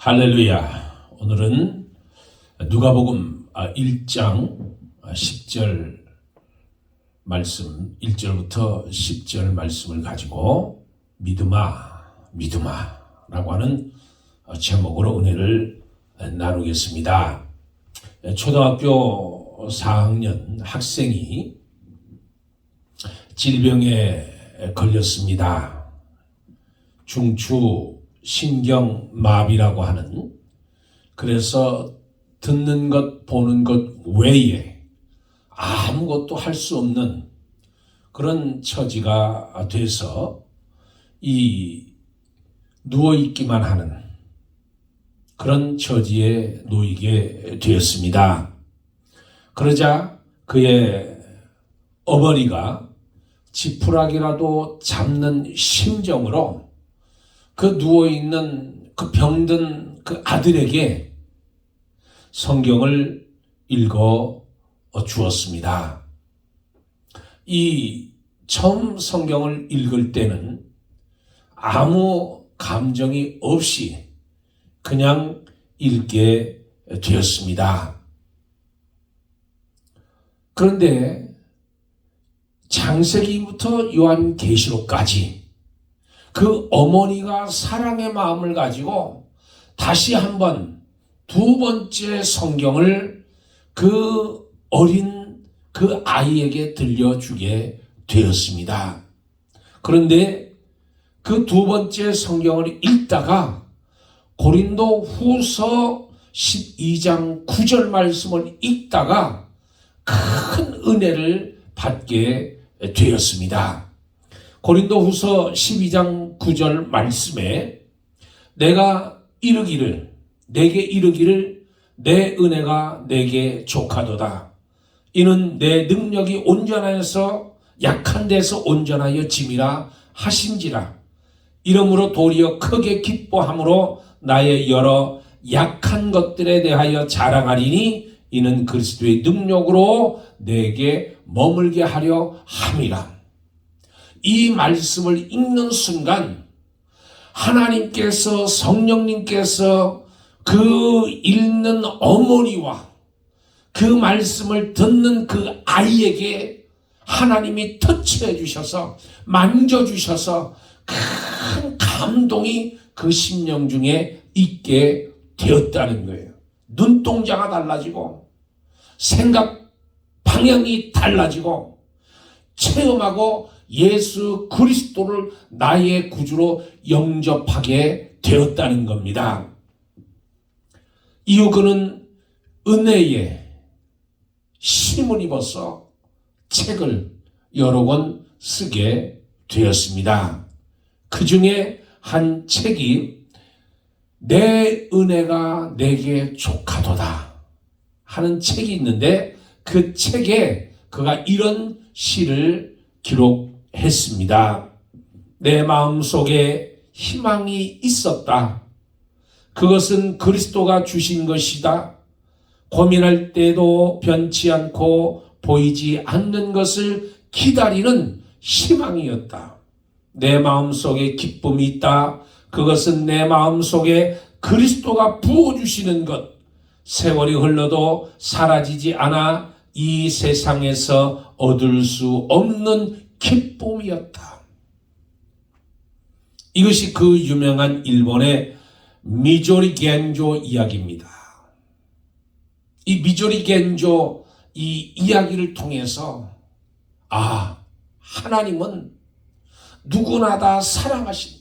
할렐루야. 오늘은 누가복음 1장 10절 말씀, 1절부터 10절 말씀을 가지고 믿음아 라고 하는 제목으로 은혜를 나누겠습니다. 초등학교 4학년 학생이 질병에 걸렸습니다. 중추 신경마비라고 하는, 그래서 듣는 것 보는 것 외에 아무것도 할 수 없는 그런 처지가 돼서 누워있기만 하는 그런 처지에 놓이게 되었습니다. 그러자 그의 어머니가 지푸라기라도 잡는 심정으로 그 누워있는 그 병든 그 아들에게 성경을 읽어 주었습니다. 처음 성경을 읽을 때는 아무 감정이 없이 그냥 읽게 되었습니다. 그런데 창세기부터 요한계시록까지 그 어머니가 사랑의 마음을 가지고 다시 한번 두 번째 성경을 그 어린 그 아이에게 들려주게 되었습니다. 그런데 그 두 번째 성경을 읽다가 고린도 후서 12장 9절 말씀을 읽다가 큰 은혜를 받게 되었습니다. 고린도 후서 12장 9절 말씀에 내가 내게 이르기를 내 은혜가 내게 족하도다. 이는 내 능력이 온전하여서 약한 데서 온전하여 짐이라 하신지라. 이러므로 도리어 크게 기뻐함으로 나의 여러 약한 것들에 대하여 자랑하리니 이는 그리스도의 능력으로 내게 머물게 하려 함이라. 이 말씀을 읽는 순간 하나님께서, 성령님께서 그 읽는 어머니와 그 말씀을 듣는 그 아이에게 하나님이 터치해 주셔서, 만져주셔서 큰 감동이 그 심령 중에 있게 되었다는 거예요. 눈동자가 달라지고 생각 방향이 달라지고 체험하고 예수 그리스도를 나의 구주로 영접하게 되었다는 겁니다. 이후 그는 은혜에 힘을 입어서 책을 여러 권 쓰게 되었습니다. 그 중에 한 책이 내 은혜가 내게 족하도다 하는 책이 있는데, 그 책에 그가 이런 시를 기록했습니다. 내 마음속에 희망이 있었다. 그것은 그리스도가 주신 것이다. 고민할 때도 변치 않고 보이지 않는 것을 기다리는 희망이었다. 내 마음속에 기쁨이 있다. 그것은 내 마음속에 그리스도가 부어주시는 것. 세월이 흘러도 사라지지 않아 이 세상에서 얻을 수 없는 기쁨이었다. 이것이 그 유명한 일본의 미조리 겐조 이야기입니다. 이 미조리 겐조 이 이야기를 통해서 하나님은 누구나 다 사랑하신,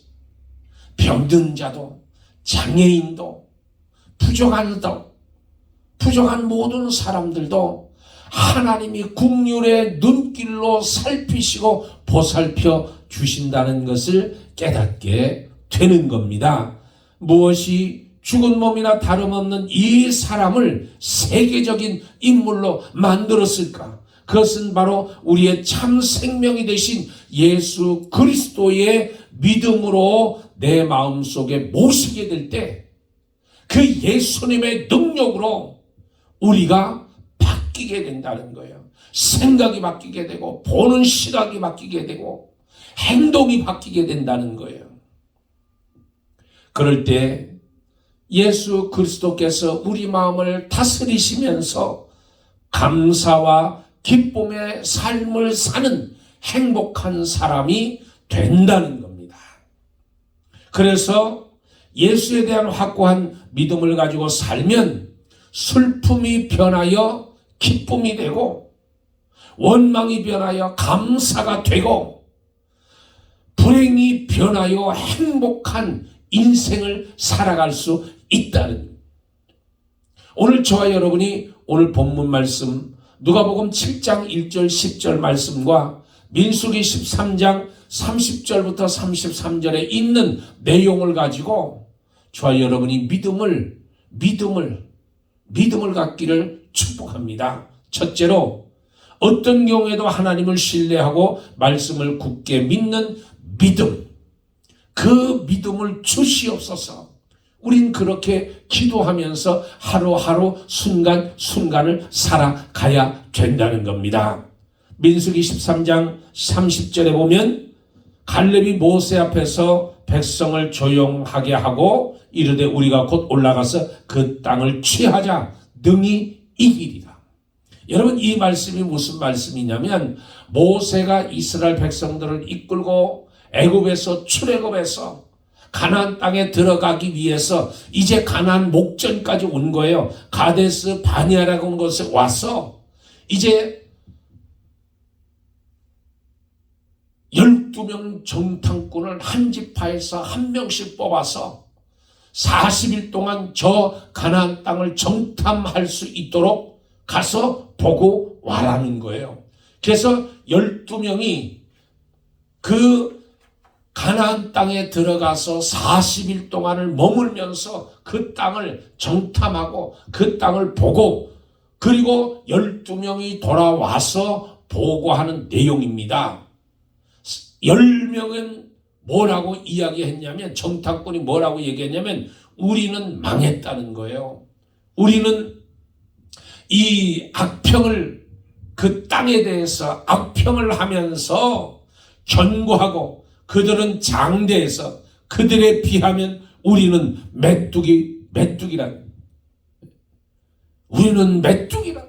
병든 자도 장애인도 부족한 모든 사람들도 하나님이 긍휼의 눈길로 살피시고 보살펴 주신다는 것을 깨닫게 되는 겁니다. 무엇이 죽은 몸이나 다름없는 이 사람을 세계적인 인물로 만들었을까? 그것은 바로 우리의 참 생명이 되신 예수 그리스도의 믿음으로 내 마음속에 모시게 될 때 그 예수님의 능력으로 우리가 바뀌게 된다는 거예요. 생각이 바뀌게 되고 보는 시각이 바뀌게 되고 행동이 바뀌게 된다는 거예요. 그럴 때 예수 그리스도께서 우리 마음을 다스리시면서 감사와 기쁨의 삶을 사는 행복한 사람이 된다는 겁니다. 그래서 예수에 대한 확고한 믿음을 가지고 살면 슬픔이 변하여 기쁨이 되고, 원망이 변하여 감사가 되고, 불행이 변하여 행복한 인생을 살아갈 수 있다는. 오늘 저와 여러분이 오늘 본문 말씀 누가복음 7장 1절 10절 말씀과 민수기 13장 30절부터 33절에 있는 내용을 가지고 저와 여러분이 믿음을 갖기를 축복합니다. 첫째로, 어떤 경우에도 하나님을 신뢰하고 말씀을 굳게 믿는 믿음, 그 믿음을 주시옵소서. 우린 그렇게 기도하면서 하루하루 순간순간을 살아가야 된다는 겁니다. 민수기 13장 30절에 보면 갈렙이 모세 앞에서 백성을 조용하게 하고 이르되 우리가 곧 올라가서 그 땅을 취하자 능히 이기리라. 여러분, 이 말씀이 무슨 말씀이냐면, 모세가 이스라엘 백성들을 이끌고 애굽에서 출애굽해서 가나안 땅에 들어가기 위해서 이제 가나안 목전까지 온 거예요. 가데스 바니아라고 하는 곳에 와서 이제 12명 정탐꾼을 한 지파에서 한 명씩 뽑아서 40일 동안 저 가나안 땅을 정탐할 수 있도록 가서 보고 와라는 거예요. 그래서 12명이 그 가나안 땅에 들어가서 40일 동안을 머물면서 그 땅을 정탐하고 그 땅을 보고, 그리고 12명이 돌아와서 보고하는 내용입니다. 10명은 뭐라고 이야기했냐면, 정탐꾼이 뭐라고 얘기했냐면, 우리는 망했다는 거예요. 우리는 이 악평을, 그 땅에 대해서 악평을 하면서 견고하고, 그들은 장대해서 그들에 비하면 우리는 메뚜기라. 우리는 메뚜기라.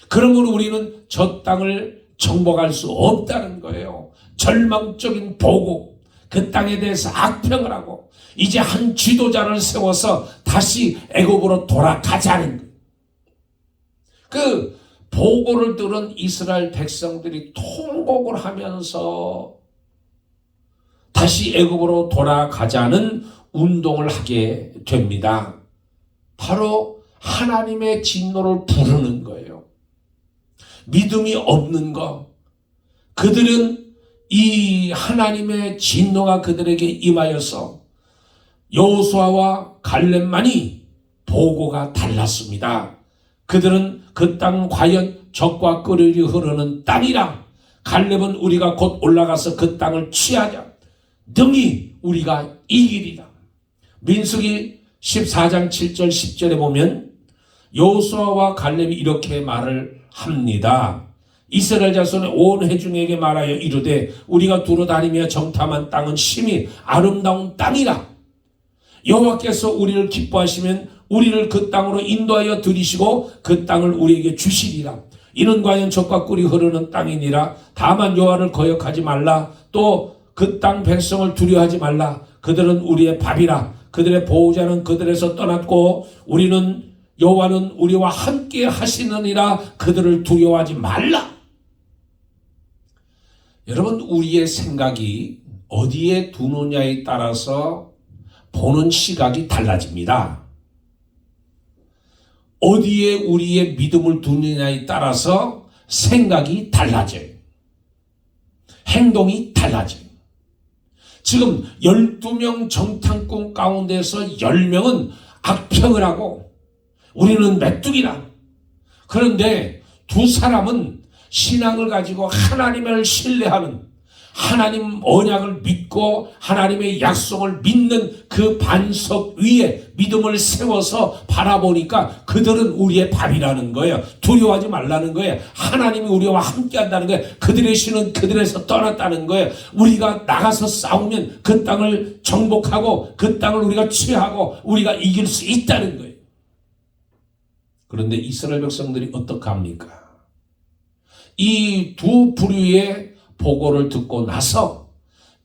그러므로 우리는 저 땅을 정복할 수 없다는 거예요. 절망적인 보고, 그 땅에 대해서 악평을 하고 이제 한 지도자를 세워서 다시 애굽으로 돌아가자는 거예요. 그 보고를 들은 이스라엘 백성들이 통곡을 하면서 다시 애굽으로 돌아가자는 운동을 하게 됩니다. 바로 하나님의 진노를 부르는 거예요. 믿음이 없는 것, 그들은 이 하나님의 진노가 그들에게 임하여서 여호수아와 갈렙만이 보고가 달랐습니다. 그들은 그 땅 과연 젖과 꿀이 흐르는 땅이라, 갈렙은 우리가 곧 올라가서 그 땅을 취하자 능히 우리가 이기리라. 민수기 14장 7절 10절에 보면 여호수아와 갈렙이 이렇게 말을 합니다. 이스라엘 자손의 온 회중에게 말하여 이르되 우리가 두루다니며 정탐한 땅은 심히 아름다운 땅이라. 여호와께서 우리를 기뻐하시면 우리를 그 땅으로 인도하여 들이시고 그 땅을 우리에게 주시리라. 이는 과연 젖과 꿀이 흐르는 땅이니라. 다만 여호와를 거역하지 말라. 또 그 땅 백성을 두려워하지 말라. 그들은 우리의 밥이라. 그들의 보호자는 그들에서 떠났고 우리는 여호와는 우리와 함께 하시느니라. 그들을 두려워하지 말라. 여러분, 우리의 생각이 어디에 두느냐에 따라서 보는 시각이 달라집니다. 어디에 우리의 믿음을 두느냐에 따라서 생각이 달라져요. 행동이 달라져요. 지금 12명 정탐꾼 가운데서 10명은 악평을 하고 우리는 메뚜기라. 그런데 두 사람은 신앙을 가지고 하나님을 신뢰하는, 하나님 언약을 믿고 하나님의 약속을 믿는 그 반석 위에 믿음을 세워서 바라보니까 그들은 우리의 밥이라는 거예요. 두려워하지 말라는 거예요. 하나님이 우리와 함께 한다는 거예요. 그들의 신은 그들에서 떠났다는 거예요. 우리가 나가서 싸우면 그 땅을 정복하고 그 땅을 우리가 취하고 우리가 이길 수 있다는 거예요. 그런데 이스라엘 백성들이 어떻게 합니까? 이 두 부류의 보고를 듣고 나서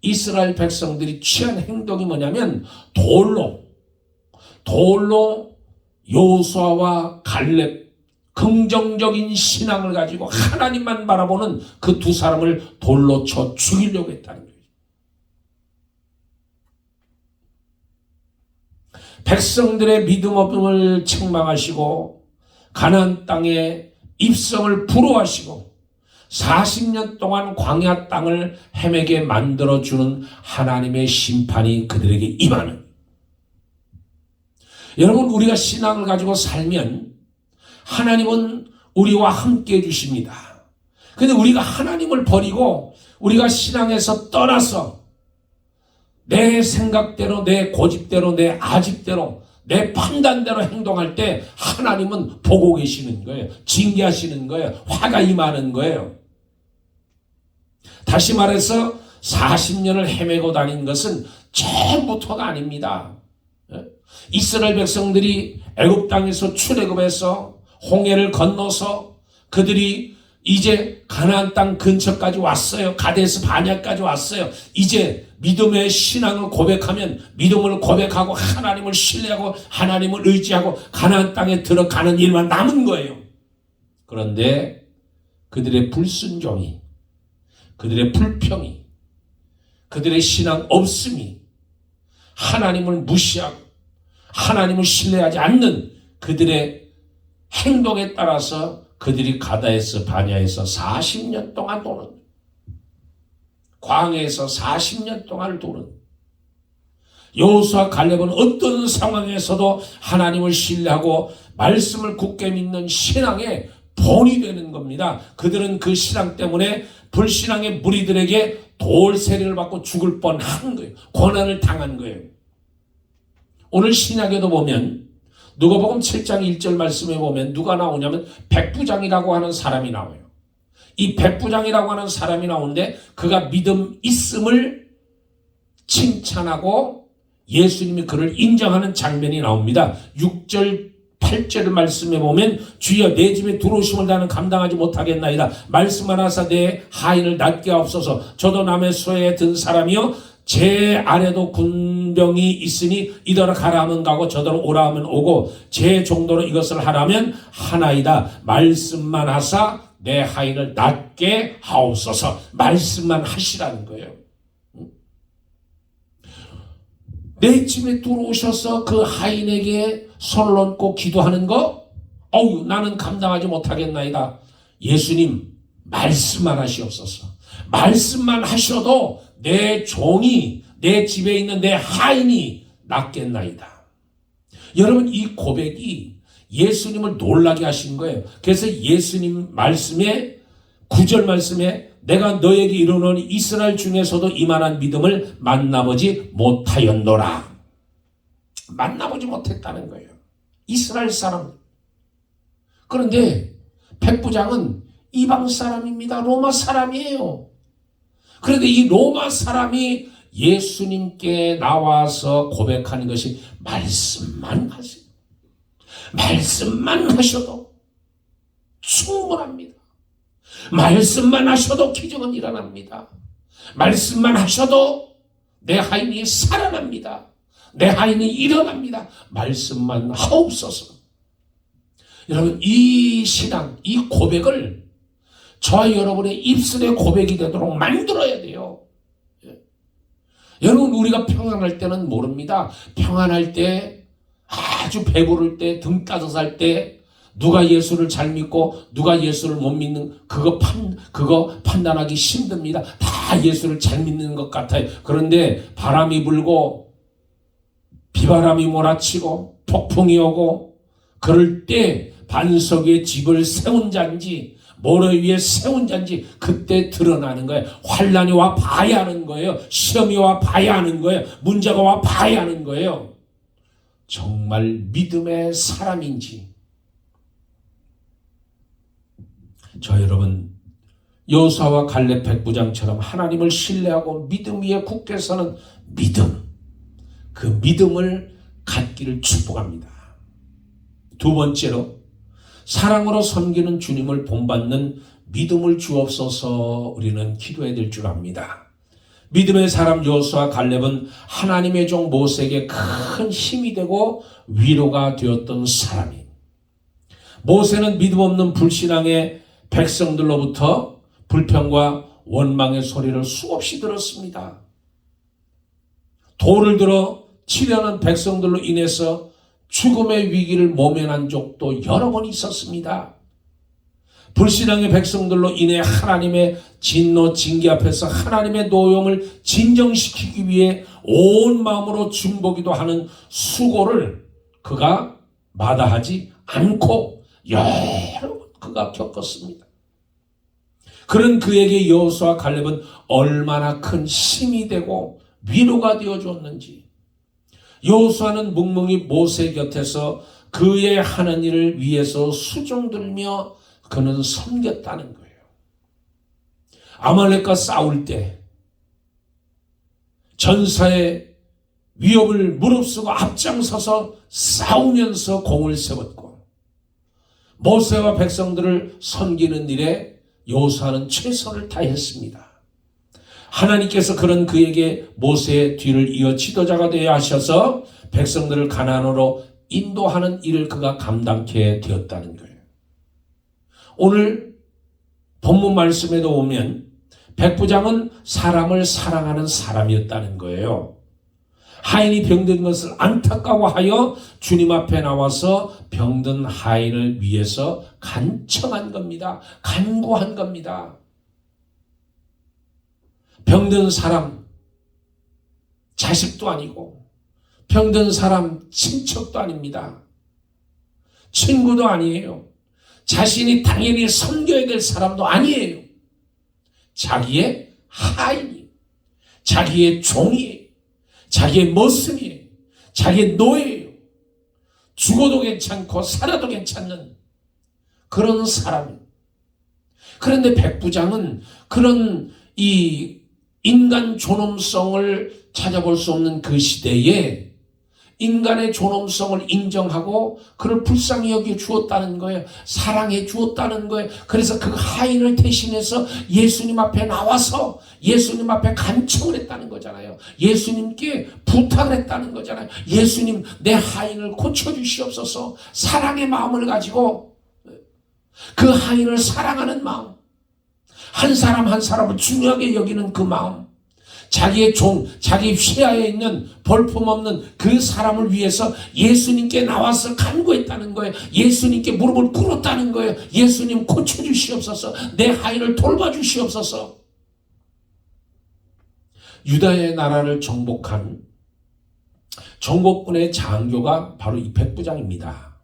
이스라엘 백성들이 취한 행동이 뭐냐면 돌로 여호수아와 갈렙 긍정적인 신앙을 가지고 하나님만 바라보는 그 두 사람을 돌로 쳐 죽이려고 했다는 거예요. 백성들의 믿음을 책망하시고 가나안 땅의 입성을 부러워하시고 40년 동안 광야 땅을 헤매게 만들어주는 하나님의 심판이 그들에게 임하는. 여러분, 우리가 신앙을 가지고 살면 하나님은 우리와 함께 해주십니다. 그런데 우리가 하나님을 버리고 우리가 신앙에서 떠나서 내 생각대로, 내 고집대로, 내 아집대로, 내 판단대로 행동할 때 하나님은 보고 계시는 거예요. 징계하시는 거예요. 화가 임하는 거예요. 다시 말해서 40년을 헤매고 다닌 것은 처음부터가 아닙니다. 이스라엘 백성들이 애굽 땅에서 출애굽해서 홍해를 건너서 그들이 이제 가나안 땅 근처까지 왔어요. 가데스 바냐까지 왔어요. 이제 믿음의 신앙을 고백하면 믿음을 고백하고 하나님을 신뢰하고 하나님을 의지하고 가나안 땅에 들어가는 일만 남은 거예요. 그런데 그들의 불순종이, 그들의 불평이, 그들의 신앙 없음이, 하나님을 무시하고 하나님을 신뢰하지 않는 그들의 행동에 따라서 그들이 가데스 바냐에서 40년 동안 도는, 광야에서 40년 동안 도는, 여호수아 갈렙은 어떤 상황에서도 하나님을 신뢰하고 말씀을 굳게 믿는 신앙의 본이 되는 겁니다. 그들은 그 신앙 때문에 불신앙의 무리들에게 돌세례를 받고 죽을 뻔한 거예요. 고난을 당한 거예요. 오늘 신약에도 보면 누가복음 7장 1절 말씀에 보면 누가 나오냐면 백부장이라고 하는 사람이 나와요. 이 백부장이라고 하는 사람이 나오는데 그가 믿음 있음을 칭찬하고 예수님이 그를 인정하는 장면이 나옵니다. 6절 8절 말씀에 보면 주여 내 집에 들어오심을 나는 감당하지 못하겠나이다. 말씀하나사 내 하인을 낫게 하옵소서. 저도 남의 소에 든 사람이요 제 아래도 군병이 있으니 이더러 가라 하면 가고 저더러 오라 하면 오고 제 정도로 이것을 하라면 하나이다. 말씀만 하사 내 하인을 낫게 하옵소서. 말씀만 하시라는 거예요. 내 집에 들어오셔서 그 하인에게 손을 얹고 기도하는 거? 어우, 나는 감당하지 못하겠나이다. 예수님, 말씀만 하시옵소서. 말씀만 하셔도 내 종이, 내 집에 있는 내 하인이 낫겠나이다. 여러분, 이 고백이 예수님을 놀라게 하신 거예요. 그래서 예수님 말씀에 9절 말씀에 내가 너에게 이르노니 이스라엘 중에서도 이만한 믿음을 만나보지 못하였노라. 만나보지 못했다는 거예요. 이스라엘 사람. 그런데 백부장은 이방 사람입니다. 로마 사람이에요. 그런데 이 로마 사람이 예수님께 나와서 고백하는 것이 말씀만 하세요. 말씀만 하셔도 충분합니다. 말씀만 하셔도 기적은 일어납니다. 말씀만 하셔도 내 하인이 살아납니다. 내 하인이 일어납니다. 말씀만 하옵소서. 여러분, 이 신앙, 이 고백을 저와 여러분의 입술의 고백이 되도록 만들어야 돼요. 여러분, 우리가 평안할 때는 모릅니다. 평안할 때, 아주 배부를 때, 등 따뜻할 때, 누가 예수를 잘 믿고 누가 예수를 못 믿는 그거 판단하기 힘듭니다. 다 예수를 잘 믿는 것 같아요. 그런데 바람이 불고 비바람이 몰아치고 폭풍이 오고 그럴 때 반석 위에 집을 세운 자인지 모래 위에 세운 자인지 그때 드러나는 거예요. 환난이 와 봐야 하는 거예요. 시험이 와 봐야 하는 거예요. 문제가 와 봐야 하는 거예요. 정말 믿음의 사람인지. 저 여러분, 여호수아와 갈렙 백부장처럼 하나님을 신뢰하고 믿음 위에 굳게 서는 믿음, 그 믿음을 갖기를 축복합니다. 두 번째로, 사랑으로 섬기는 주님을 본받는 믿음을 주옵소서 우리는 기도해야 될 줄 압니다. 믿음의 사람 여호수아 갈렙은 하나님의 종 모세에게 큰 힘이 되고 위로가 되었던 사람이, 모세는 믿음 없는 불신앙의 백성들로부터 불평과 원망의 소리를 수없이 들었습니다. 돌을 들어 치려는 백성들로 인해서 죽음의 위기를 모면한 적도 여러 번 있었습니다. 불신앙의 백성들로 인해 하나님의 진노 징계 앞에서 하나님의 노염을 진정시키기 위해 온 마음으로 중보기도 하는 수고를 그가 마다하지 않고 여러 번 그가 겪었습니다. 그런 그에게 여호수아 갈렙은 얼마나 큰 힘이 되고 위로가 되어 주었는지. 여호수아는 묵묵히 모세 곁에서 그의 하는 일을 위해서 수종들며 그는 섬겼다는 거예요. 아말렉과 싸울 때 전사의 위협을 무릅쓰고 앞장서서 싸우면서 공을 세웠고, 모세와 백성들을 섬기는 일에 여호수아는 최선을 다했습니다. 하나님께서 그런 그에게 모세의 뒤를 이어 지도자가 되어 하셔서 백성들을 가나안으로 인도하는 일을 그가 감당케 되었다는 거예요. 오늘 본문 말씀에도 보면 백부장은 사람을 사랑하는 사람이었다는 거예요. 하인이 병든 것을 안타까워하여 주님 앞에 나와서 병든 하인을 위해서 간청한 겁니다. 간구한 겁니다. 병든 사람 자식도 아니고, 병든 사람 친척도 아닙니다. 친구도 아니에요. 자신이 당연히 섬겨야 될 사람도 아니에요. 자기의 하인이, 자기의 종이에요. 자기의 머슴이에요. 자기의 노예예요. 죽어도 괜찮고 살아도 괜찮는 그런 사람이에요. 그런데 백부장은 그런 이 인간 존엄성을 찾아볼 수 없는 그 시대에 인간의 존엄성을 인정하고 그를 불쌍히 여겨 주었다는 거예요. 사랑해 주었다는 거예요. 그래서 그 하인을 대신해서 예수님 앞에 나와서 예수님 앞에 간청을 했다는 거잖아요. 예수님께 부탁을 했다는 거잖아요. 예수님, 내 하인을 고쳐주시옵소서. 사랑의 마음을 가지고 그 하인을 사랑하는 마음, 한 사람 한 사람을 중요하게 여기는 그 마음, 자기의 종, 자기 휘하에 있는 볼품없는 그 사람을 위해서 예수님께 나와서 간구했다는 거예요. 예수님께 무릎을 꿇었다는 거예요. 예수님 고쳐주시옵소서. 내 하인을 돌봐주시옵소서. 유다의 나라를 정복한 정복군의 장교가 바로 이 백부장입니다.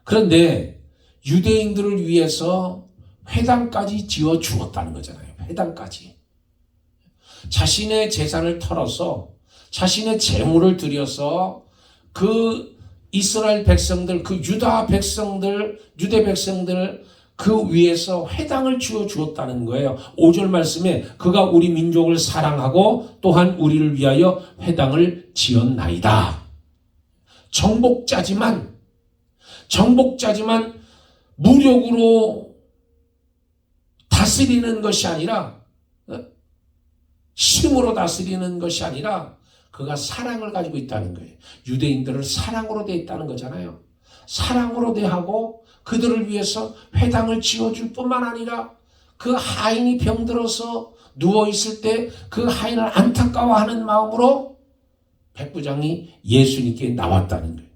그런데 유대인들을 위해서 회당까지 지어 주었다는 거잖아요. 회당까지. 자신의 재산을 털어서 자신의 재물을 들여서 그 이스라엘 백성들, 그 유다 백성들, 유대 백성들 그 위에서 회당을 지어 주었다는 거예요. 5절 말씀에 그가 우리 민족을 사랑하고 또한 우리를 위하여 회당을 지었나이다. 정복자지만 무력으로 다스리는 것이 아니라, 힘으로 다스리는 것이 아니라 그가 사랑을 가지고 있다는 거예요. 유대인들을 사랑으로 대했다는 거잖아요. 사랑으로 대하고 그들을 위해서 회당을 지어줄 뿐만 아니라 그 하인이 병들어서 누워있을 때 그 하인을 안타까워하는 마음으로 백부장이 예수님께 나왔다는 거예요.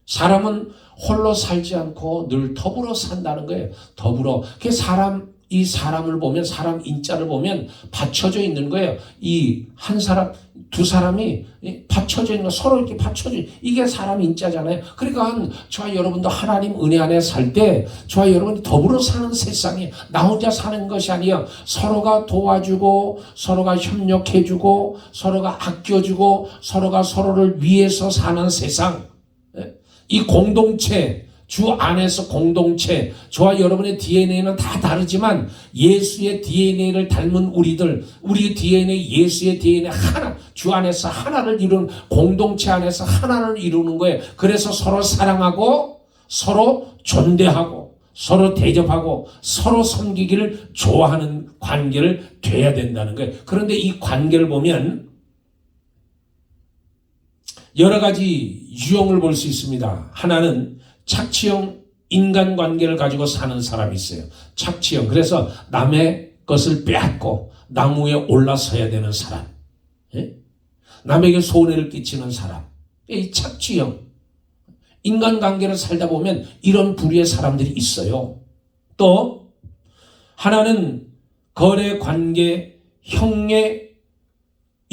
사람은 홀로 살지 않고 늘 더불어 산다는 거예요. 더불어. 그 사람 이 사람을 보면, 사람 인자를 보면 받쳐져 있는 거예요. 이 한 사람, 두 사람이 받쳐져 있는 거, 서로 이렇게 받쳐져 있는, 이게 사람 인자잖아요. 그러니까 저와 여러분도 하나님 은혜 안에 살 때 저와 여러분이 더불어 사는 세상이 나 혼자 사는 것이 아니에요. 서로가 도와주고, 서로가 협력해주고, 서로가 아껴주고, 서로가 서로를 위해서 사는 세상. 이 공동체, 주 안에서 공동체, 저와 여러분의 DNA는 다 다르지만 예수의 DNA를 닮은 우리들, 우리 DNA, 예수의 DNA 하나, 주 안에서 하나를 이루는, 공동체 안에서 하나를 이루는 거예요. 그래서 서로 사랑하고, 서로 존대하고, 서로 대접하고, 서로 섬기기를 좋아하는 관계를 돼야 된다는 거예요. 그런데 이 관계를 보면 여러 가지 유형을 볼 수 있습니다. 하나는 착취형 인간관계를 가지고 사는 사람이 있어요. 착취형. 그래서 남의 것을 빼앗고 나무에 올라서야 되는 사람. 예? 남에게 손해를 끼치는 사람. 이 착취형. 인간관계를 살다 보면 이런 부류의 사람들이 있어요. 또 하나는 거래관계형의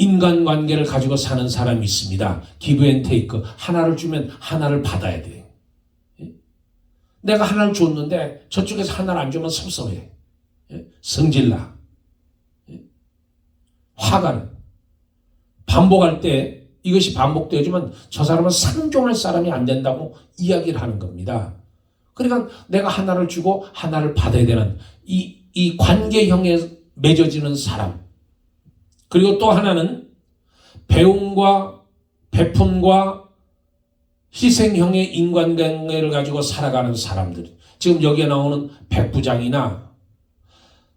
인간관계를 가지고 사는 사람이 있습니다. 기브 앤 테이크. 하나를 주면 하나를 받아야 돼. 내가 하나를 줬는데 저쪽에서 하나를 안 주면 섭섭해. 성질나. 화가 나. 반복할 때 이것이 반복되지만 저 사람은 상종할 사람이 안 된다고 이야기를 하는 겁니다. 그러니까 내가 하나를 주고 하나를 받아야 되는 이 관계형에 맺어지는 사람. 그리고 또 하나는 배움과 베품과 희생형의 인간관계를 가지고 살아가는 사람들. 지금 여기에 나오는 백부장이나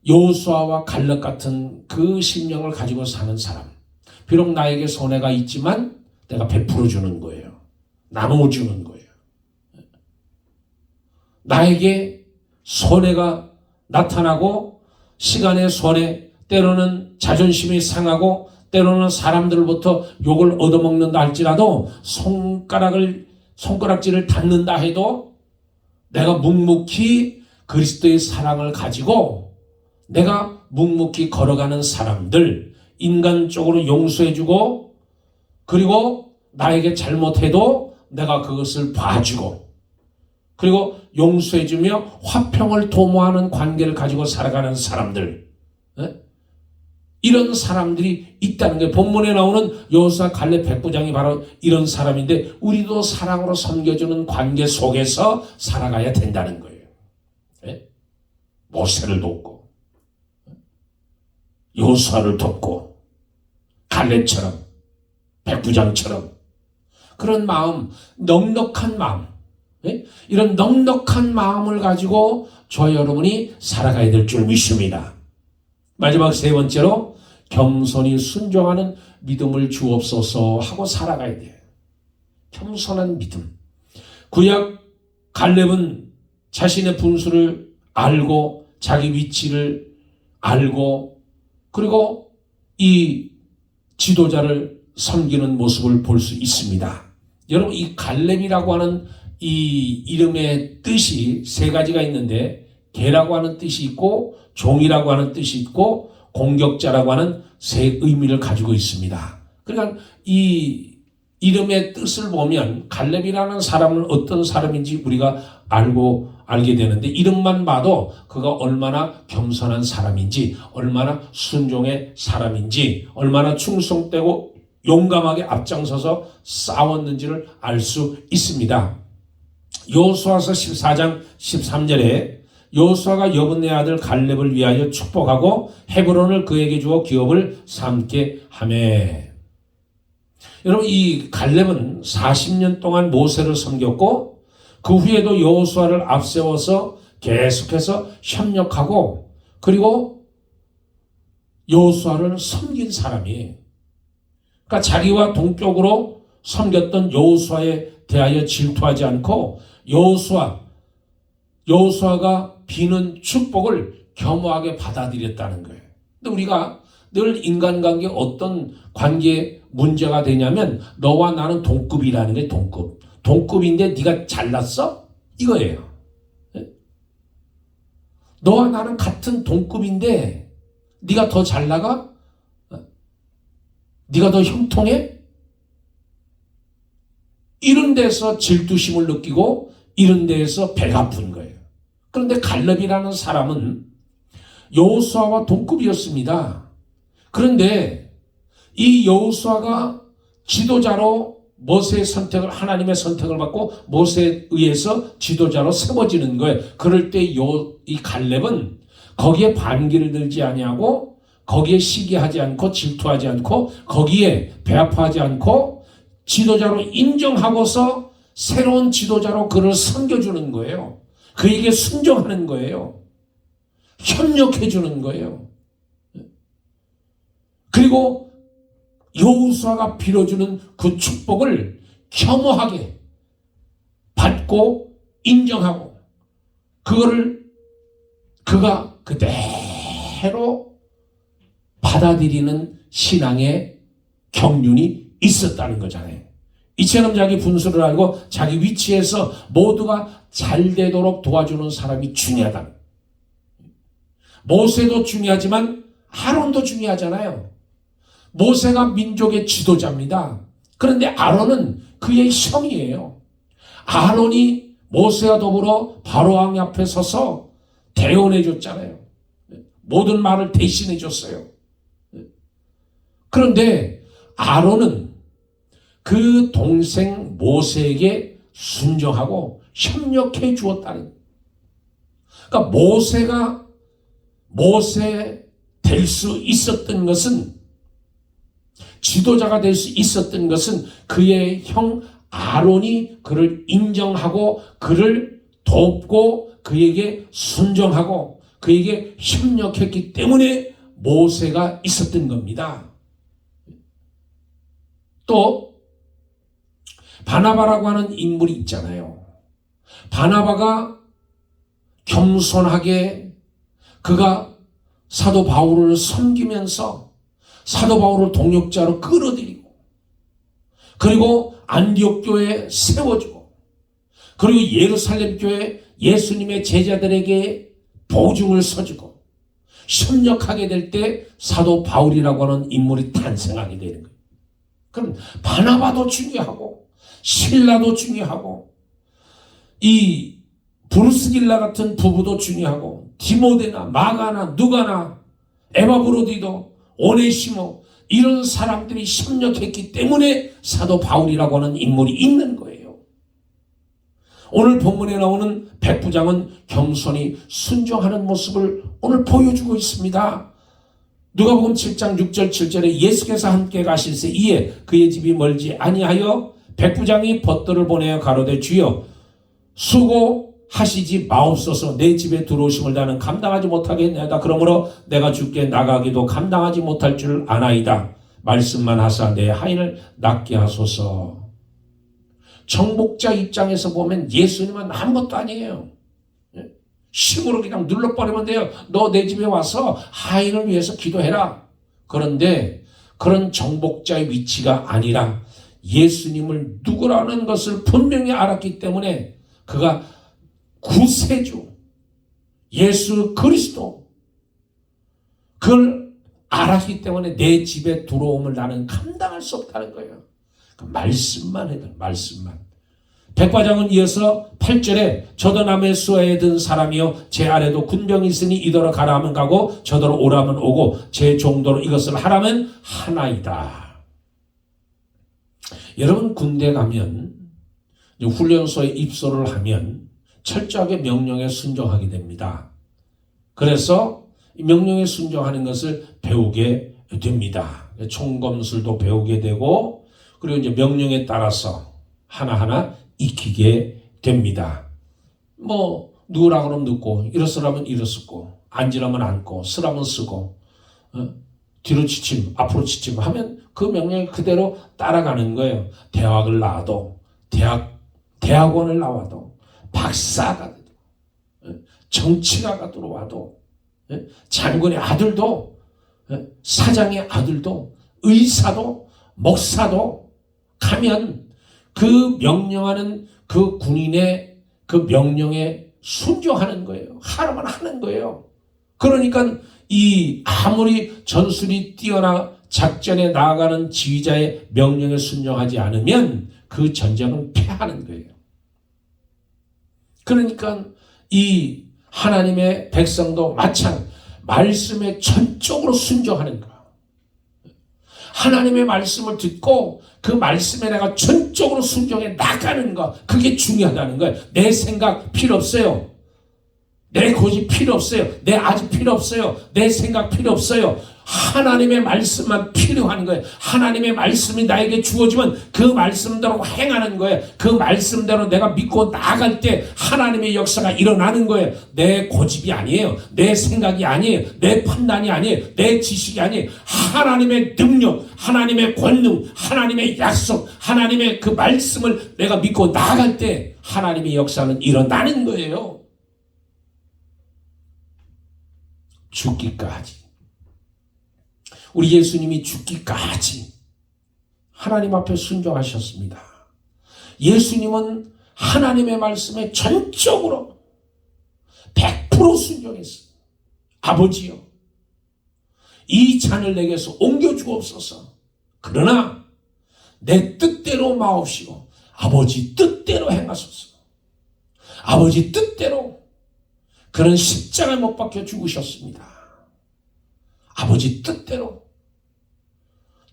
여호수아와 갈렙 같은 그 심령을 가지고 사는 사람. 비록 나에게 손해가 있지만 내가 베풀어 주는 거예요. 나누어 주는 거예요. 나에게 손해가 나타나고 시간의 손해, 때로는 자존심이 상하고 때로는 사람들로부터 욕을 얻어먹는다 할지라도 손가락질을 닫는다 해도 내가 묵묵히 그리스도의 사랑을 가지고 내가 묵묵히 걸어가는 사람들, 인간적으로 용서해주고 그리고 나에게 잘못해도 내가 그것을 봐주고 그리고 용서해주며 화평을 도모하는 관계를 가지고 살아가는 사람들, 이런 사람들이 있다는 게 본문에 나오는 여호수아 갈렙 백부장이 바로 이런 사람인데 우리도 사랑으로 섬겨주는 관계 속에서 살아가야 된다는 거예요. 모세를 돕고 여호수아를 돕고 갈렙처럼 백부장처럼 그런 마음, 넉넉한 마음, 이런 넉넉한 마음을 가지고 저와 여러분이 살아가야 될 줄 믿습니다. 마지막 세 번째로 겸손히 순종하는 믿음을 주옵소서 하고 살아가야 돼요. 겸손한 믿음. 구약 갈렙은 자신의 분수를 알고 자기 위치를 알고 그리고 이 지도자를 섬기는 모습을 볼 수 있습니다. 여러분 이 갈렙이라고 하는 이 이름의 뜻이 세 가지가 있는데 개라고 하는 뜻이 있고 종이라고 하는 뜻이 있고 공격자라고 하는 세 의미를 가지고 있습니다. 그러니까 이 이름의 뜻을 보면 갈렙이라는 사람은 어떤 사람인지 우리가 알게 되는데 이름만 봐도 그가 얼마나 겸손한 사람인지 얼마나 순종의 사람인지 얼마나 충성되고 용감하게 앞장서서 싸웠는지를 알 수 있습니다. 여호수아서 14장 13절에 여호수아가 여분네 아들 갈렙을 위하여 축복하고 헤브론을 그에게 주어 기업을 삼게 하매. 여러분 이 갈렙은 40년 동안 모세를 섬겼고 그 후에도 여호수아를 앞세워서 계속해서 협력하고 그리고 여호수아를 섬긴 사람이 그러니까 자기와 동격으로 섬겼던 여호수아에 대하여 질투하지 않고 여호수아가 비는 축복을 겸허하게 받아들였다는 거예요. 근데 우리가 늘 인간관계 어떤 관계에 문제가 되냐면 너와 나는 동급이라는 게 동급인데 네가 잘났어? 이거예요. 너와 나는 같은 동급인데 네가 더 잘 나가? 네가 더 형통해? 이런 데서 질투심을 느끼고 이런 데에서 배가 아픈 거예요. 그런데 갈렙이라는 사람은 여호수아와 동급이었습니다. 그런데 이 여호수아가 지도자로 모세의 선택을, 하나님의 선택을 받고 모세에 의해서 지도자로 세워지는 거예요. 그럴 때 이 갈렙은 거기에 반기를 들지 아니하고 거기에 시기하지 않고 질투하지 않고 거기에 배아파하지 않고 지도자로 인정하고서 새로운 지도자로 그를 섬겨주는 거예요. 그에게 순종하는 거예요. 협력해 주는 거예요. 그리고 여호수아가 빌어주는 그 축복을 겸허하게 받고 인정하고 그거를 그가 그대로 받아들이는 신앙의 경륜이 있었다는 거잖아요. 이처럼 자기 분수를 알고 자기 위치에서 모두가 잘 되도록 도와주는 사람이 중요하다. 모세도 중요하지만 아론도 중요하잖아요. 모세가 민족의 지도자입니다. 그런데 아론은 그의 형이에요. 아론이 모세와 더불어 바로 왕 앞에 서서 대언해 줬잖아요. 모든 말을 대신해 줬어요. 그런데 아론은 그 동생 모세에게 순종하고 협력해 주었다는. 그러니까 모세가 모세 될 수 있었던 것은, 지도자가 될 수 있었던 것은 그의 형 아론이 그를 인정하고 그를 돕고 그에게 순종하고 그에게 협력했기 때문에 모세가 있었던 겁니다. 또 바나바라고 하는 인물이 있잖아요. 바나바가 겸손하게 그가 사도 바울을 섬기면서 사도 바울을 동역자로 끌어들이고 그리고 안디옥 교회에 세워주고 그리고 예루살렘 교회 예수님의 제자들에게 보증을 서주고 협력하게 될 때 사도 바울이라고 하는 인물이 탄생하게 되는 거예요. 그럼 바나바도 중요하고 실라도 중요하고 이 브루스길라 같은 부부도 중요하고 디모데나 마가나 누가나 에바브로디도 오네시모 이런 사람들이 협력했기 때문에 사도 바울이라고 하는 인물이 있는 거예요. 오늘 본문에 나오는 백부장은 겸손히 순종하는 모습을 오늘 보여주고 있습니다. 누가복음 7장 6절 7절에 예수께서 함께 가실새 이에 그의 집이 멀지 아니하여 백부장이 벗들을 보내어 가로되 주여 수고하시지 마옵소서. 내 집에 들어오심을 나는 감당하지 못하겠나이다. 그러므로 내가 주께 나가기도 감당하지 못할 줄 아나이다. 말씀만 하사 내 하인을 낫게 하소서. 정복자 입장에서 보면 예수님은 아무것도 아니에요. 힘으로 그냥 눌러버리면 돼요. 너 내 집에 와서 하인을 위해서 기도해라. 그런데 그런 정복자의 위치가 아니라 예수님을 누구라는 것을 분명히 알았기 때문에 그가 구세주 예수 그리스도 그걸 알았기 때문에 내 집에 들어옴을 나는 감당할 수 없다는 거예요. 그 말씀만 해도 말씀만. 백과장은 이어서 8절에 저도 남의 수하에 든 사람이요 제 아래도 군병이 있으니 이더러 가라 하면 가고 저더러 오라면 오고 제 종도로 이것을 하라면 하나이다. 여러분 군대 가면 훈련소에 입소를 하면 철저하게 명령에 순종하게 됩니다. 그래서 명령에 순종하는 것을 배우게 됩니다. 총검술도 배우게 되고 그리고 이제 명령에 따라서 하나하나 익히게 됩니다. 뭐 누우라 그러면 눕고 일어서라면 일어섰고 앉으라면 앉고 쓰라면 쓰고 뒤로 지침 앞으로 지침 하면 그 명령을 그대로 따라가는 거예요. 대학을 나와도 대학원을 나와도 박사가 정치가가 들어와도 장군의 아들도 사장의 아들도 의사도 목사도 가면 그 명령하는 그 군인의 그 명령에 순종하는 거예요. 하라면 하는 거예요. 그러니까 이 아무리 전술이 뛰어나 작전에 나아가는 지휘자의 명령에 순종하지 않으면 그 전쟁은 패하는 거예요. 그러니까 이 하나님의 백성도 마찬가지 말씀에 전적으로 순종하는 거야. 하나님의 말씀을 듣고 그 말씀에 내가 전적으로 순종해 나가는 거, 그게 중요하다는 거예요. 내 생각 필요 없어요. 내 고집 필요 없어요. 내 아직 필요 없어요. 내 생각 필요 없어요. 하나님의 말씀만 필요한 거예요. 하나님의 말씀이 나에게 주어지면 그 말씀대로 행하는 거예요. 그 말씀대로 내가 믿고 나아갈 때 하나님의 역사가 일어나는 거예요. 내 고집이 아니에요. 내 생각이 아니에요. 내 판단이 아니에요. 내 지식이 아니에요. 하나님의 능력, 하나님의 권능, 하나님의 약속, 하나님의 그 말씀을 내가 믿고 나아갈 때 하나님의 역사는 일어나는 거예요. 죽기까지. 우리 예수님이 죽기까지 하나님 앞에 순종하셨습니다. 예수님은 하나님의 말씀에 전적으로 100% 순종했어요. 아버지요, 이 잔을 내게서 옮겨주옵소서. 그러나 내 뜻대로 마옵시고 아버지 뜻대로 행하소서. 아버지 뜻대로 그는 십자가에 못 박혀 죽으셨습니다. 아버지 뜻대로.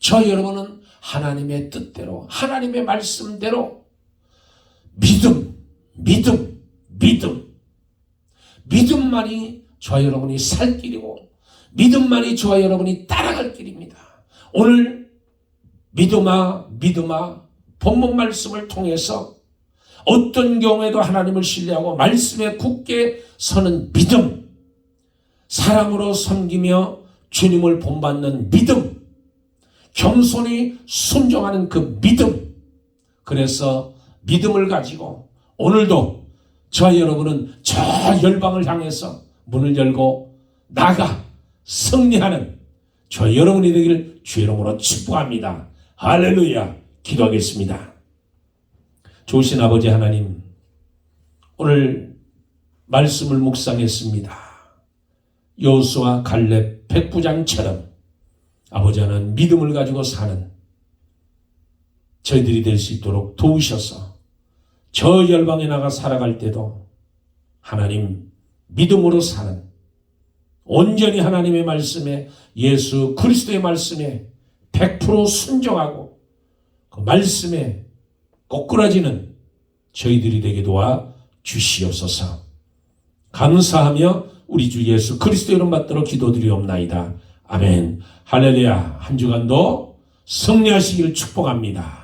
저 여러분은 하나님의 뜻대로, 하나님의 말씀대로 믿음만이 저와 여러분이 살 길이고 믿음만이 저와 여러분이 따라갈 길입니다. 오늘 믿음아 본문 말씀을 통해서 어떤 경우에도 하나님을 신뢰하고 말씀에 굳게 서는 믿음, 사랑으로 섬기며 주님을 본받는 믿음, 겸손히 순종하는 그 믿음. 그래서 믿음을 가지고 오늘도 저와 여러분은 저 열방을 향해서 문을 열고 나가 승리하는 저와 여러분이 되기를 주의 이름으로 축복합니다. 할렐루야. 기도하겠습니다. 좋으신 아버지 하나님, 오늘 말씀을 묵상했습니다. 여호수아 갈렙 백부장처럼 아버지 하나님 믿음을 가지고 사는 저희들이 될 수 있도록 도우셔서 저 열방에 나가 살아갈 때도 하나님 믿음으로 사는, 온전히 하나님의 말씀에, 예수 그리스도의 말씀에 100% 순종하고 그 말씀에 꼬꾸라지는 저희들이 되게 도와 주시옵소서. 감사하며 우리 주 예수 그리스도 이름 받들어 기도드리옵나이다. 아멘. 할렐루야. 한 주간도 승리하시기를 축복합니다.